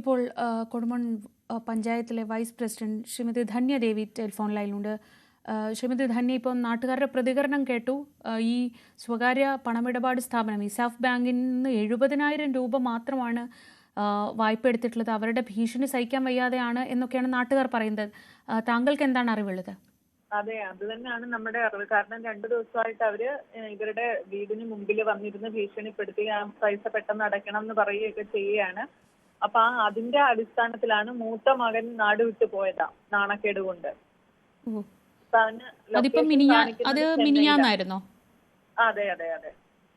ഇപ്പോൾ കൊടുമൺ പഞ്ചായത്തിലെ vice president Shrimati Dhanyadevi telephone ലൈനിലുണ്ട്. ശ്രീമതി ധന്യ, ഇപ്പോൾ നാട്ടുകാരുടെ പ്രതികരണം കേട്ടു. ഈ സ്വകാര്യ പണമിടപാട് സ്ഥാപനം ഇസാഫ് ബാങ്കിൽ നിന്ന് 70,000 രൂപ മാത്രമാണ് വായ്പ എടുത്തിട്ടുള്ളത്. അവരുടെ ഭീഷണി സഹിക്കാൻ വയ്യാതെയാണ് എന്നൊക്കെയാണ് നാട്ടുകാർ പറയുന്നത്. താങ്കൾക്ക് എന്താണ് അറിവുള്ളത്? അതെ, അത് തന്നെയാണ് നമ്മുടെ അറിവ്. കാരണം 2 ദിവസമായിട്ട് അവര് ഇവരുടെ വീടിന് മുമ്പിൽ വന്നിരുന്ന് ഭീഷണിപ്പെടുത്തി ആ പൈസ പെട്ടെന്ന് അടയ്ക്കണം എന്ന് പറയുകയൊക്കെ ചെയ്യുകയാണ്. അപ്പൊ അതിന്റെ അടിസ്ഥാനത്തിലാണ് മൂത്ത മകൻ നാട് വിട്ടു പോയതാ, നാണക്കേട് കൊണ്ട്. അതെ അതെ അതെ,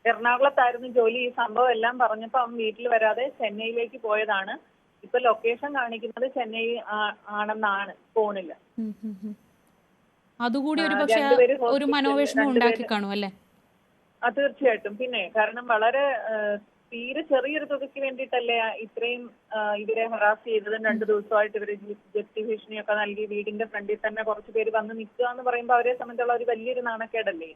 എറണാകുളത്തായിരുന്നു ജോലി. ഈ സംഭവം എല്ലാം പറഞ്ഞപ്പോ അവൻ വീട്ടിൽ വരാതെ ചെന്നൈയിലേക്ക് പോയതാണ്. ഇപ്പൊ ലൊക്കേഷൻ കാണിക്കുന്നത് ചെന്നൈ ആണെന്നാണ് ഫോണില്. അതുകൂടി ഒരു മനോവിഷമം ഉണ്ടാക്കി കാണും അല്ലേ? തീർച്ചയായിട്ടും. പിന്നെ കാരണം വളരെ തീരെ ചെറിയൊരു തുകയ്ക്ക് വേണ്ടിയിട്ടല്ലേ ഇത്രയും ഇവരെ ഹറാസ് ചെയ്തതും. 2 ദിവസമായിട്ട് ഇവര് ജപ്തി ഭീഷണിയൊക്കെ നൽകി വീടിന്റെ ഫ്രണ്ടിൽ തന്നെ കുറച്ച് പേര് വന്ന് നിൽക്കുക എന്ന് പറയുമ്പോൾ അവരെ സംബന്ധിച്ചുള്ള ഒരു വലിയൊരു നാണക്കേടല്ലേ.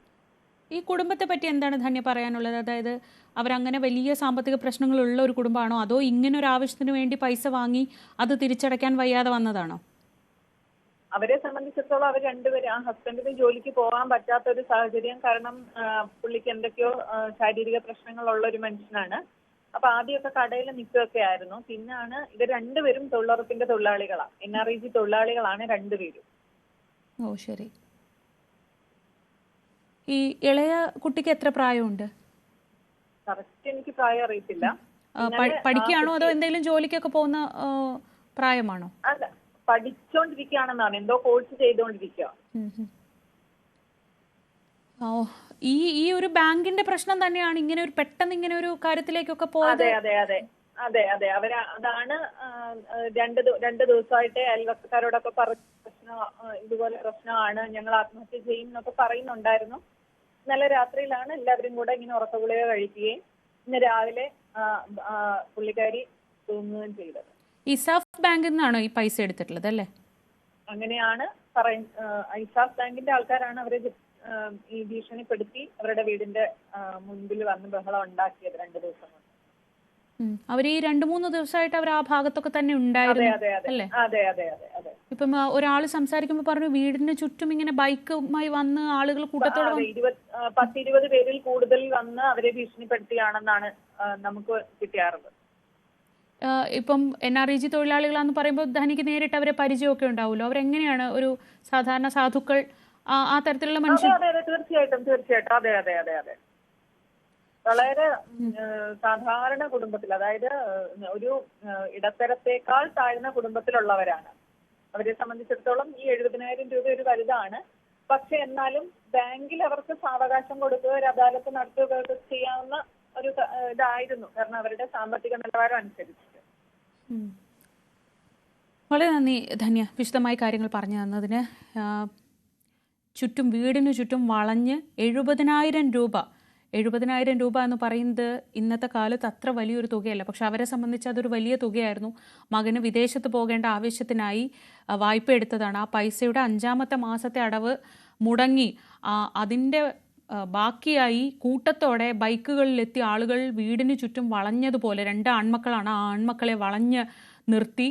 ഈ കുടുംബത്തെ പറ്റി എന്താണ് ധന്യ പറയാനുള്ളത്? അതായത് അവരങ്ങനെ വലിയ സാമ്പത്തിക പ്രശ്നങ്ങളുള്ള ഒരു കുടുംബമാണോ, അതോ ഇങ്ങനെ ഒരു ആവശ്യത്തിന് വേണ്ടി പൈസ വാങ്ങി അത് തിരിച്ചടയ്ക്കാൻ വയ്യാതെ വന്നതാണോ? അവരെ സംബന്ധിച്ചിടത്തോളം അവർ രണ്ടുപേരും, ആ ഹസ്ബൻഡിന് ജോലിക്ക് പോകാൻ പറ്റാത്ത ഒരു സാഹചര്യം. കാരണം പുള്ളിക്ക് എന്തൊക്കെയോ ശാരീരിക പ്രശ്നങ്ങളുള്ള ഒരു മനുഷ്യനാണ്. അപ്പൊ ആദ്യമൊക്കെ കടയിൽ നിൽക്കുകയൊക്കെ ആയിരുന്നു. പിന്നാണ് ഇവർ രണ്ടുപേരും തൊഴിലുറപ്പിന്റെ തൊഴിലാളികളാണ്, NREG തൊഴിലാളികളാണ് രണ്ടുപേരും. ഓ ശരി. ഈ ഇളയ കുട്ടിക്ക് എത്ര പ്രായമുണ്ട്? കറക്റ്റ് എനിക്ക് പ്രായം അറിയത്തില്ല. പഠിക്കുകയാണോ അതോ എന്തെങ്കിലും ജോലിക്കൊക്കെ പോകുന്ന പ്രായമാണോ? അല്ല, പഠിച്ചോണ്ടിരിക്കുകയാണെന്നാണ്, എന്തോ കോഴ്സ് ചെയ്തോണ്ടിരിക്കുക. ഈ ഒരു ബാങ്കിന്റെ പ്രശ്നം തന്നെയാണ് ഇങ്ങനെ ഒരു പെട്ടെന്ന് ഇങ്ങനെ ഒരു കാര്യത്തിലേക്കൊക്കെ പോയത്. അതെ അതെ അതെ അതെ അതെ, അവര് അതാണ് 2 ദിവസമായിട്ട് അയൽവക്കക്കാരോടൊക്കെ പറഞ്ഞ പ്രശ്നം, ഇതുപോലെ പ്രശ്നമാണ്, ഞങ്ങൾ ആത്മഹത്യ ചെയ്യും എന്നൊക്കെ പറയുന്നുണ്ടായിരുന്നു. ഇന്നലെ രാത്രിയിലാണ് എല്ലാവരും കൂടെ ഇങ്ങനെ ഉറക്കഗുളിക കഴിക്കുകയും ഇന്ന് രാവിലെ പുള്ളിക്കാരി തൂങ്ങുകയും ചെയ്തത്. ഇസാഫ് ബാങ്കിൽ നിന്നാണോ ഈ പൈസ എടുത്തിട്ടുള്ളത് അല്ലേ? അങ്ങനെയാണ് ഇസാഫ് ബാങ്കിന്റെ ആൾക്കാരാണ് അവരെ ഈ ഭീഷണിപ്പെടുത്തി അവരുടെ വീടിന്റെ മുൻപിൽ വന്ന് ബഹളം ഉണ്ടാക്കിയത് 2 ദിവസം കൊണ്ട്. അവർ ഈ 2-3 ദിവസമായിട്ട് അവർ ആ ഭാഗത്തൊക്കെ തന്നെ ഉണ്ടായിരുന്നു അല്ലേ? അതെ അതെ അതെ അതെ. ഇപ്പം ഒരാൾ സംസാരിക്കുമ്പോൾ പറഞ്ഞു വീടിന് ചുറ്റും ഇങ്ങനെ ബൈക്കുമായി വന്ന് ആളുകൾ കൂട്ടത്തോടെ 10-20 പേരിൽ കൂടുതൽ വന്ന് അവരെ ഭീഷണിപ്പെടുത്തിയാണെന്നാണ് നമുക്ക് കിട്ടിയ അറിവ്. ഇപ്പം NREG തൊഴിലാളികളാന്ന് പറയുമ്പോൾ ധനിക്ക് നേരിട്ട് അവരെ പരിചയമൊക്കെ ഉണ്ടാവുമല്ലോ. അവരെങ്ങനെയാണ് ഒരു സാധാരണ സാധുക്കൾ, ആ തരത്തിലുള്ള മനുഷ്യർ? തീർച്ചയായിട്ടും തീർച്ചയായിട്ടും, അതെ അതെ അതെ അതെ. വളരെ സാധാരണ കുടുംബത്തിൽ, അതായത് ഒരു ഇടത്തരത്തേക്കാൾ താഴ്ന്ന കുടുംബത്തിലുള്ളവരാണ്. അവരെ സംബന്ധിച്ചിടത്തോളം ഈ 70,000 രൂപ ഒരു വലുതാണ്. പക്ഷെ എന്നാലും ബാങ്കിൽ അവർക്ക് സാവകാശം കൊടുക്കുക, ഒരു അദാലത്ത് നടത്തുകയൊക്കെ ചെയ്യാവുന്ന ഒരു ഇതായിരുന്നു. കാരണം അവരുടെ സാമ്പത്തിക നിലവാരം അനുസരിച്ചിട്ട്. വളരെ നന്ദി ധന്യ, വിശദമായ കാര്യങ്ങൾ പറഞ്ഞു തന്നതിന്. വീടിനു ചുറ്റും വളഞ്ഞ് 70,000 രൂപ എന്ന് പറയുന്നത് ഇന്നത്തെ കാലത്ത് അത്ര വലിയൊരു തുകയല്ല. പക്ഷെ അവരെ സംബന്ധിച്ച് അതൊരു വലിയ തുകയായിരുന്നു. മകന് വിദേശത്ത് പോകേണ്ട ആവശ്യത്തിനായി വായ്പ എടുത്തതാണ്. ആ പൈസയുടെ 5ാമത്തെ മാസത്തെ അടവ് മുടങ്ങി. അതിൻ്റെ ബാക്കിയായി കൂട്ടത്തോടെ ബൈക്കുകളിലെത്തി ആളുകൾ വീടിന് ചുറ്റും വളഞ്ഞതുപോലെ, 2 ആൺമക്കളാണ്, ആ ആൺമക്കളെ വളഞ്ഞ് നിർത്തി.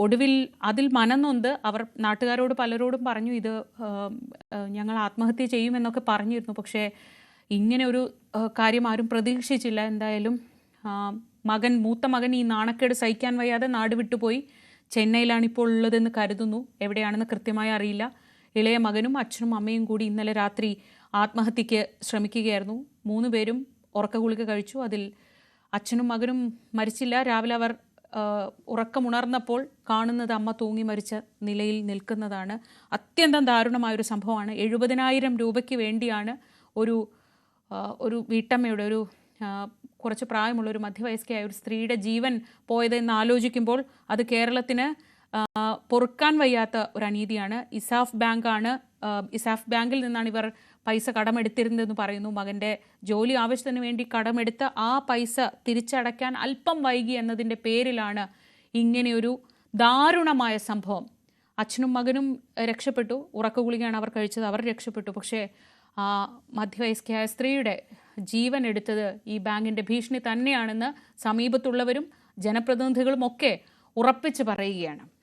ഒടുവിൽ അതിൽ മനംനൊന്ത് അവർ നാട്ടുകാരോട് പലരോടും പറഞ്ഞു ഇത് ഞങ്ങൾ ആത്മഹത്യ ചെയ്യുമെന്നൊക്കെ പറഞ്ഞിരുന്നു. പക്ഷേ ഇങ്ങനെ ഒരു കാര്യം ആരും പ്രതീക്ഷിച്ചില്ല. എന്തായാലും മൂത്ത മകൻ ഈ നാണക്കേട് സഹിക്കാൻ വയ്യാതെ നാട് വിട്ടുപോയി. ചെന്നൈയിലാണ് ഇപ്പോൾ ഉള്ളതെന്ന് കരുതുന്നു. എവിടെയാണെന്ന് കൃത്യമായി അറിയില്ല. ഇളയ മകനും അച്ഛനും അമ്മയും കൂടി ഇന്നലെ രാത്രി ആത്മഹത്യക്ക് ശ്രമിക്കുകയായിരുന്നു. 3 പേരും ഉറക്കഗുളിക കഴിച്ചു. അതിൽ അച്ഛനും മകനും മരിച്ചില്ല. രാവിലെ അവർ ഉറക്കമുണർന്നപ്പോൾ കാണുന്നത് അമ്മ തൂങ്ങി മരിച്ച നിലയിൽ നിൽക്കുന്നതാണ്. അത്യന്തം ദാരുണമായൊരു സംഭവമാണ്. 70,000 രൂപയ്ക്ക് വേണ്ടിയാണ് ഒരു വീട്ടമ്മയുടെ, കുറച്ച് പ്രായമുള്ള ഒരു മധ്യവയസ്കയായ ഒരു സ്ത്രീയുടെ ജീവൻ പോയതെന്ന് ആലോചിക്കുമ്പോൾ അത് കേരളത്തിന് പൊറുക്കാൻ വയ്യാത്ത ഒരു അനീതിയാണ്. ഇസാഫ് ബാങ്കിൽ നിന്നാണ് ഇവർ പൈസ കടമെടുത്തിരുന്നതെന്ന് പറയുന്നു. മകൻ്റെ ജോലി ആവശ്യത്തിന് വേണ്ടി കടമെടുത്ത് ആ പൈസ തിരിച്ചടയ്ക്കാൻ അല്പം വൈകി എന്നതിൻ്റെ പേരിലാണ് ഇങ്ങനെയൊരു ദാരുണമായ സംഭവം. അച്ഛനും മകനും രക്ഷപ്പെട്ടു. ഉറക്കഗുളികയാണ് അവർ കഴിച്ചത്, അവർ രക്ഷപ്പെട്ടു. പക്ഷേ ആ മധ്യവയസ്കയായ സ്ത്രീയുടെ ജീവൻ എടുത്തത് ഈ ബാങ്കിൻ്റെ ഭീഷണി തന്നെയാണെന്ന് സമീപത്തുള്ളവരും ജനപ്രതിനിധികളും ഒക്കെ ഉറപ്പിച്ച് പറയുകയാണ്.